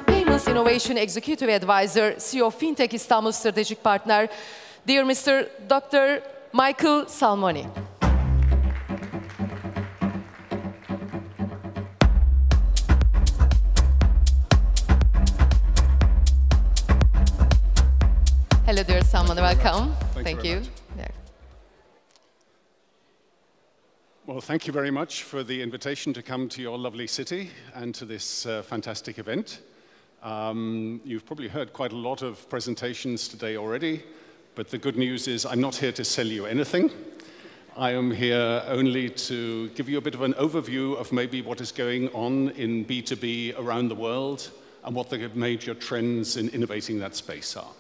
Payments Innovation Executive Advisor, CEO of Fintech İstanbul Strategic Partner, dear Mr. Dr. Michael Salmony. Hello, dear Salmony, welcome. Thank you. Yeah. Well, thank you very much for the invitation to come to your lovely city and to this fantastic event. You've probably heard quite a lot of presentations today already, but the good news is I'm not here to sell you anything. I am here only to give you a bit of an overview of maybe what is going on in B2B around the world and what the major trends in innovating that space are.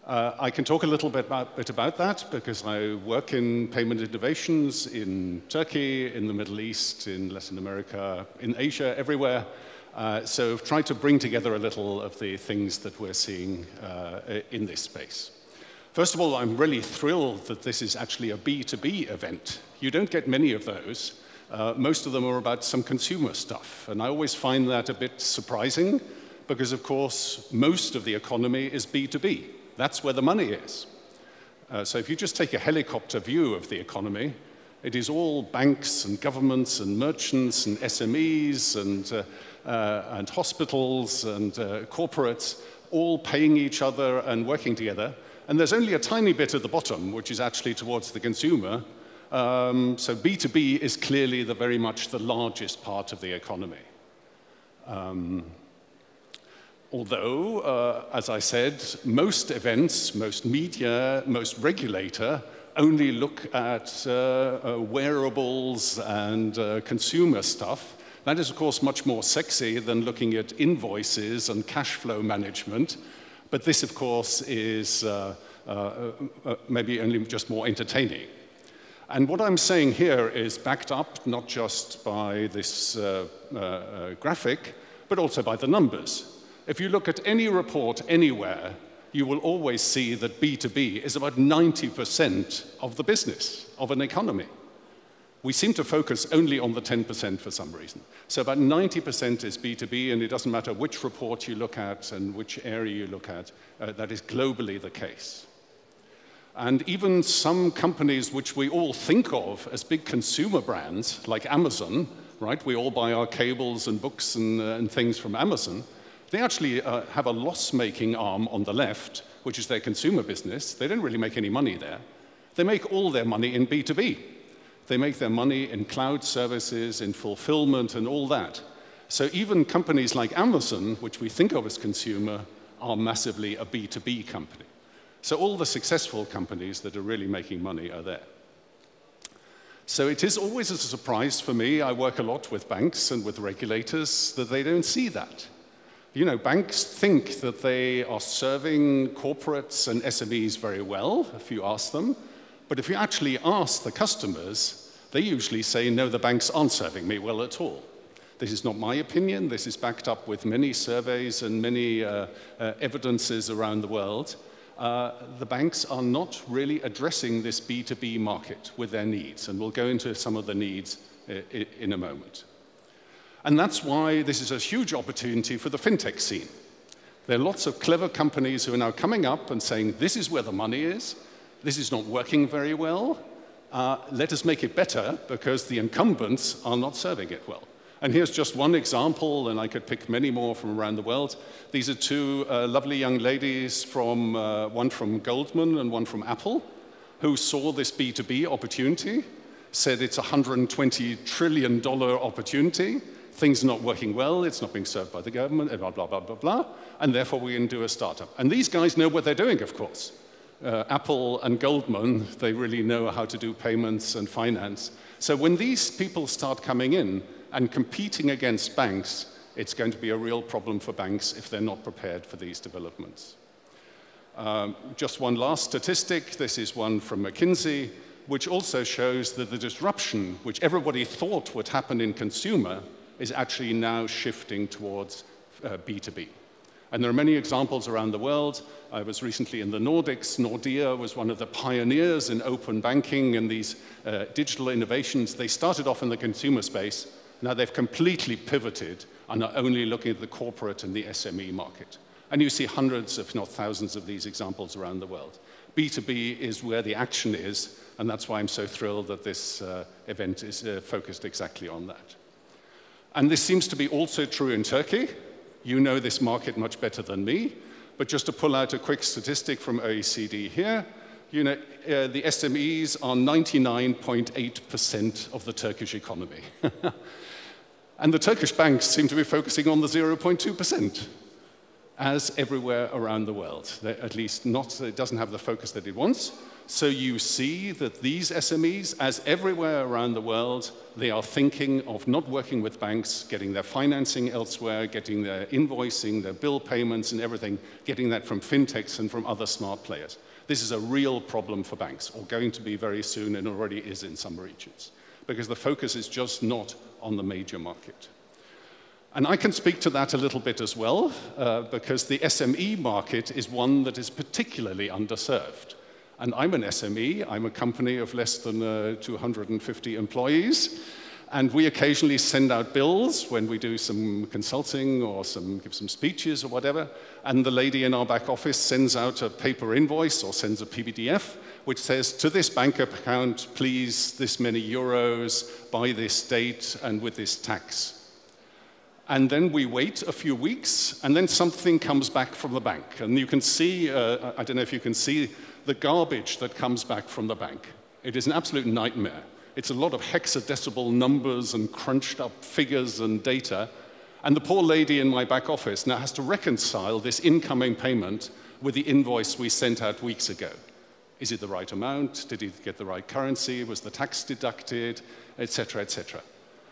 I can talk a little bit about that because I work in payment innovations in Turkey, in the Middle East, in Latin America, in Asia, everywhere. So I've tried to bring together a little of the things that we're seeing in this space. First of all, I'm really thrilled that this is actually a B2B event. You don't get many of those. Most of them are about some consumer stuff. And I always find that a bit surprising because, of course, most of the economy is B2B. That's where the money is. So if you just take a helicopter view of the economy, it is all banks and governments and merchants and SMEs and hospitals and corporates all paying each other and working together. And there's only a tiny bit at the bottom, which is actually towards the consumer. So B2B is clearly very much the largest part of the economy. Although, as I said, most events, most media, most regulator only look at wearables and consumer stuff. That is, of course, much more sexy than looking at invoices and cash flow management. But this, of course, is maybe only just more entertaining. And what I'm saying here is backed up not just by this graphic, but also by the numbers. If you look at any report anywhere, you will always see that B2B is about 90% of the business of an economy. We seem to focus only on the 10% for some reason. So about 90% is B2B, and it doesn't matter which report you look at and which area you look at, that is globally the case. And even some companies which we all think of as big consumer brands, like Amazon, right? We all buy our cables and books and things from Amazon. They actually have a loss-making arm on the left, which is their consumer business. They don't really make any money there. They make all their money in B2B. They make their money in cloud services, in fulfillment, and all that. So even companies like Amazon, which we think of as consumer, are massively a B2B company. So all the successful companies that are really making money are there. So it is always a surprise for me, I work a lot with banks and with regulators, that they don't see that. You know, banks think that they are serving corporates and SMEs very well, if you ask them. But if you actually ask the customers, they usually say, no, the banks aren't serving me well at all. This is not my opinion. This is backed up with many surveys and many evidences around the world. The banks are not really addressing this B2B market with their needs. And we'll go into some of the needs in a moment. And that's why this is a huge opportunity for the fintech scene. There are lots of clever companies who are now coming up and saying, this is where the money is. This is not working very well. Let us make it better because the incumbents are not serving it well. And here's just one example, and I could pick many more from around the world. These are two lovely young ladies, one from Goldman and one from Apple, who saw this B2B opportunity, said it's a $120 trillion opportunity. Things are not working well, it's not being served by the government, blah, blah, blah, blah, blah, and therefore we can do a startup. And these guys know what they're doing, of course. Apple and Goldman, they really know how to do payments and finance. So when these people start coming in and competing against banks, it's going to be a real problem for banks if they're not prepared for these developments. Just one last statistic. This is one from McKinsey, which also shows that the disruption, which everybody thought would happen in consumer, is actually now shifting towards B2B. And there are many examples around the world. I was recently in the Nordics. Nordea was one of the pioneers in open banking and these digital innovations. They started off in the consumer space. Now they've completely pivoted and are only looking at the corporate and the SME market. And you see hundreds, if not thousands, of these examples around the world. B2B is where the action is, and that's why I'm so thrilled that this event is focused exactly on that. And this seems to be also true in Turkey. You know this market much better than me, but just to pull out a quick statistic from OECD here, you know, the SMEs are 99.8% of the Turkish economy. And the Turkish banks seem to be focusing on the 0.2%, as everywhere around the world. At least not, it doesn't have the focus that it wants. So you see that these SMEs, as everywhere around the world, they are thinking of not working with banks, getting their financing elsewhere, getting their invoicing, their bill payments and everything, getting that from fintechs and from other smart players. This is a real problem for banks, or going to be very soon, and already is in some regions, because the focus is just not on the major market. And I can speak to that a little bit as well, because the SME market is one that is particularly underserved. And I'm an SME. I'm a company of less than 250 employees. And we occasionally send out bills when we do some consulting or give some speeches or whatever. And the lady in our back office sends out a paper invoice or sends a PDF, which says, to this bank account, please, this many euros, by this date, and with this tax. And then we wait a few weeks, and then something comes back from the bank. And you can see, I don't know if you can see, the garbage that comes back from the bank. It is an absolute nightmare. It's a lot of hexadecimal numbers and crunched up figures and data. And the poor lady in my back office now has to reconcile this incoming payment with the invoice we sent out weeks ago. Is it the right amount? Did he get the right currency? Was the tax deducted? Et cetera, et cetera.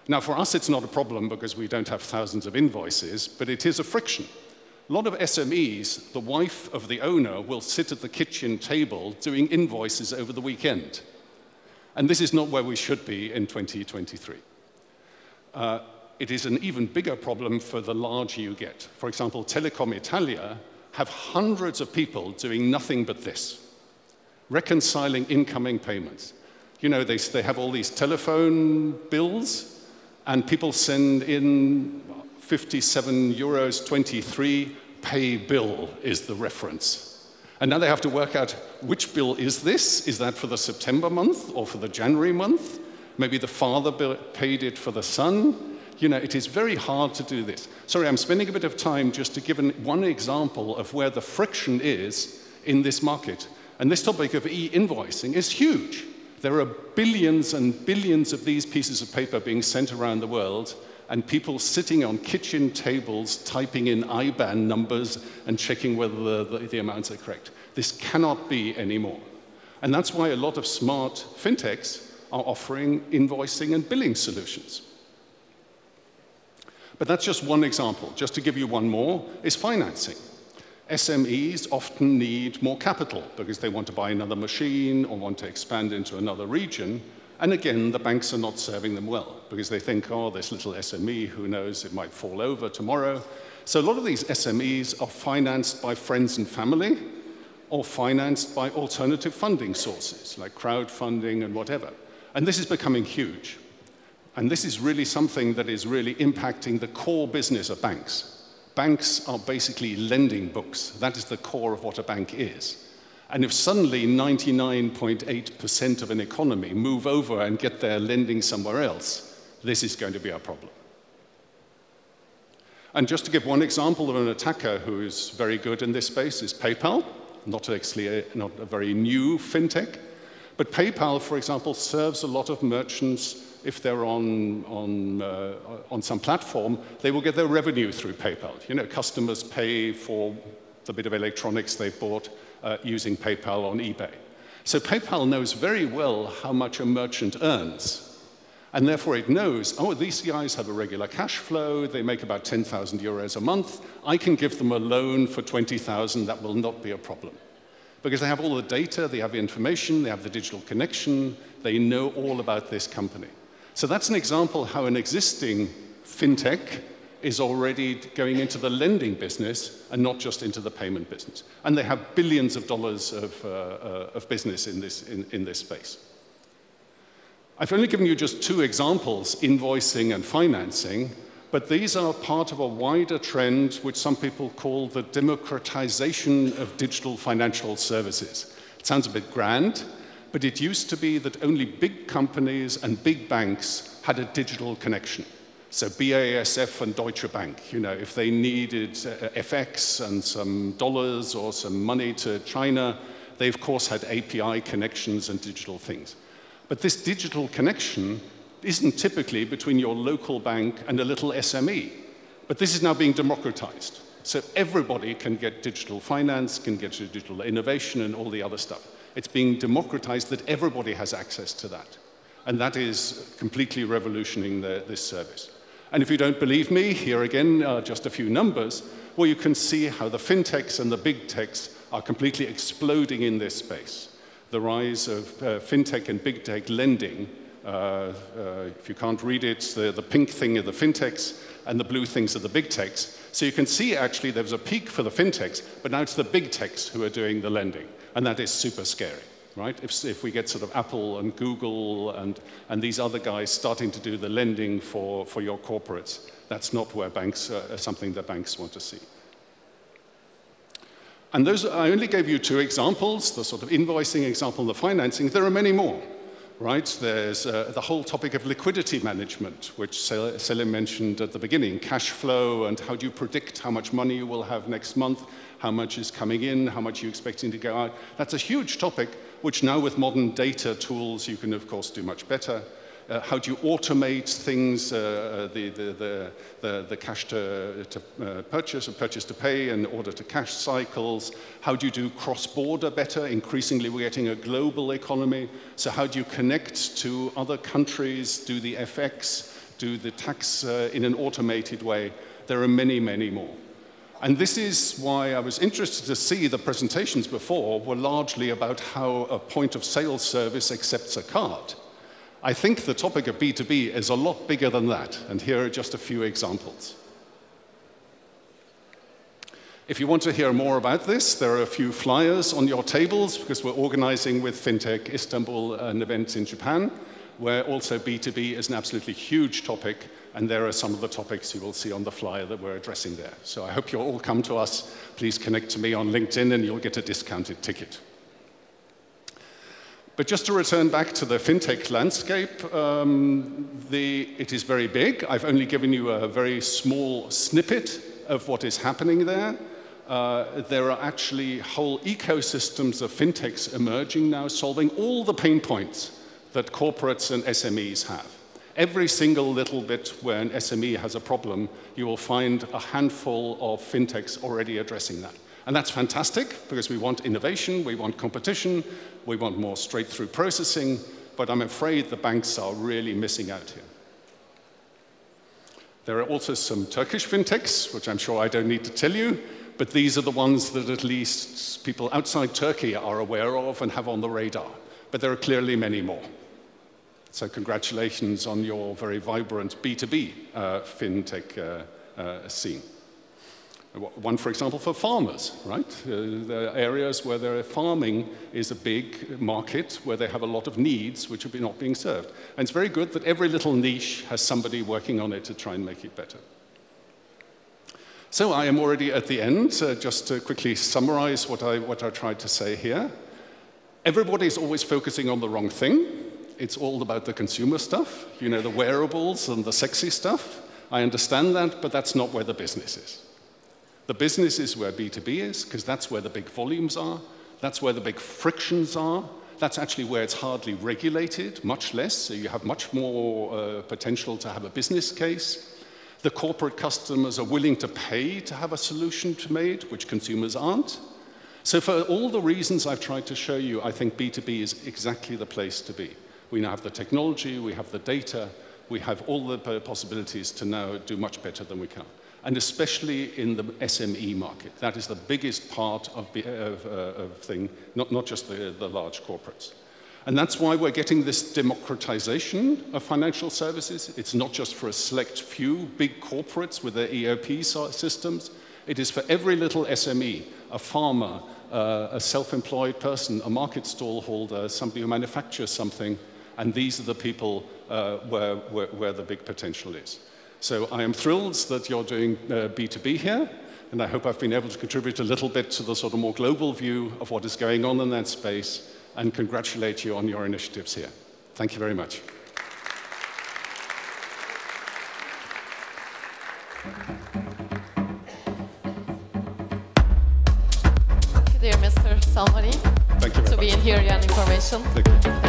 Now, for us, it's not a problem because we don't have thousands of invoices, but it is a friction. A lot of SMEs, the wife of the owner will sit at the kitchen table doing invoices over the weekend. And this is not where we should be in 2023. It is an even bigger problem for the larger you get. For example, Telecom Italia have hundreds of people doing nothing but this, reconciling incoming payments. You know, they have all these telephone bills, and people send in 57 euros 23, pay bill is the reference. And now they have to work out which bill is this? Is that for the September month or for the January month? Maybe the father paid it for the son. You know, it is very hard to do this. Sorry, I'm spending a bit of time just to give one example of where the friction is in this market. And this topic of e-invoicing is huge. There are billions and billions of these pieces of paper being sent around the world, and people sitting on kitchen tables typing in IBAN numbers and checking whether the amounts are correct. This cannot be anymore. And that's why a lot of smart fintechs are offering invoicing and billing solutions. But that's just one example. Just to give you one more, is financing. SMEs often need more capital because they want to buy another machine or want to expand into another region. And again, the banks are not serving them well because they think, oh, this little SME, who knows, it might fall over tomorrow. So a lot of these SMEs are financed by friends and family or financed by alternative funding sources like crowdfunding and whatever. And this is becoming huge. And this is really something that is really impacting the core business of banks. Banks are basically lending books. That is the core of what a bank is. And if suddenly 99.8% of an economy move over and get their lending somewhere else, this is going to be our problem. And just to give one example of an attacker who is very good in this space is PayPal, not a very new fintech. But PayPal, for example, serves a lot of merchants. If they're on some platform, they will get their revenue through PayPal. You know, customers pay for the bit of electronics they've bought using PayPal on eBay. So PayPal knows very well how much a merchant earns. And therefore it knows, oh, these guys have a regular cash flow, they make about 10,000 euros a month, I can give them a loan for 20,000, that will not be a problem. Because they have all the data, they have the information, they have the digital connection, they know all about this company. So that's an example how an existing fintech is already going into the lending business and not just into the payment business. And they have billions of dollars of business in this space. I've only given you just two examples, invoicing and financing, but these are part of a wider trend which some people call the democratization of digital financial services. It sounds a bit grand, but it used to be that only big companies and big banks had a digital connection. So BASF and Deutsche Bank, if they needed FX and some dollars or some money to China, they of course had API connections and digital things. But this digital connection isn't typically between your local bank and a little SME. But this is now being democratized. So everybody can get digital finance, can get digital innovation and all the other stuff. It's being democratized that everybody has access to that. And that is completely revolutioning this service. And if you don't believe me, here again, just a few numbers, where you can see how the fintechs and the big techs are completely exploding in this space. The rise of fintech and big tech lending, if you can't read it, the pink thing are the fintechs and the blue things are the big techs. So you can see actually there was a peak for the fintechs, but now it's the big techs who are doing the lending. And that is super scary. Right? If we get sort of Apple and Google and these other guys starting to do the lending for your corporates, that's not where banks something that banks want to see. And those, I only gave you two examples, the sort of invoicing example and the financing. There are many more. Right? There's the whole topic of liquidity management, which Selim mentioned at the beginning, cash flow and how do you predict how much money you will have next month, how much is coming in, how much you're expecting to go out. That's a huge topic, which now with modern data tools you can of course do much better. How do you automate things, the cash to purchase and purchase to pay and order to cash cycles? How do you do cross-border better? Increasingly we're getting a global economy. So how do you connect to other countries, do the FX, do the tax in an automated way? There are many, many more. And this is why I was interested to see the presentations before were largely about how a point of sale service accepts a card. I think the topic of B2B is a lot bigger than that, and here are just a few examples. If you want to hear more about this, there are a few flyers on your tables because we're organizing with FinTech Istanbul an event in Japan where also B2B is an absolutely huge topic, and there are some of the topics you will see on the flyer that we're addressing there. So I hope you'll all come to us. Please connect to me on LinkedIn and you'll get a discounted ticket. But just to return back to the fintech landscape, it is very big. I've only given you a very small snippet of what is happening there. There are actually whole ecosystems of fintechs emerging now, solving all the pain points that corporates and SMEs have. Every single little bit where an SME has a problem, you will find a handful of fintechs already addressing that. And that's fantastic, because we want innovation, we want competition, we want more straight-through processing, but I'm afraid the banks are really missing out here. There are also some Turkish fintechs, which I'm sure I don't need to tell you, but these are the ones that at least people outside Turkey are aware of and have on the radar. But there are clearly many more. So congratulations on your very vibrant B2B fintech scene. One, for example, for farmers, right? There are areas where farming is a big market, where they have a lot of needs which are not being served. And it's very good that every little niche has somebody working on it to try and make it better. So I am already at the end. Just to quickly summarize what I tried to say here. Everybody's always focusing on the wrong thing. It's all about the consumer stuff, the wearables and the sexy stuff. I understand that, but that's not where the business is. The business is where B2B is, because that's where the big volumes are. That's where the big frictions are. That's actually where it's hardly regulated, much less, so you have much more potential to have a business case. The corporate customers are willing to pay to have a solution made, which consumers aren't. So for all the reasons I've tried to show you, I think B2B is exactly the place to be. We now have the technology, we have the data, we have all the possibilities to now do much better than we can. And especially in the SME market. That is the biggest part of thing, not just the large corporates. And that's why we're getting this democratization of financial services. It's not just for a select few big corporates with their ERP systems. It is for every little SME, a farmer, a self-employed person, a market stall holder, somebody who manufactures something, and these are the people where the big potential is. So I am thrilled that you're doing B2B here, and I hope I've been able to contribute a little bit to the sort of more global view of what is going on in that space, and congratulate you on your initiatives here. Thank you very much. Thank you, dear Mr. Salmony, Thank you very to much. be in here and information. Thank you.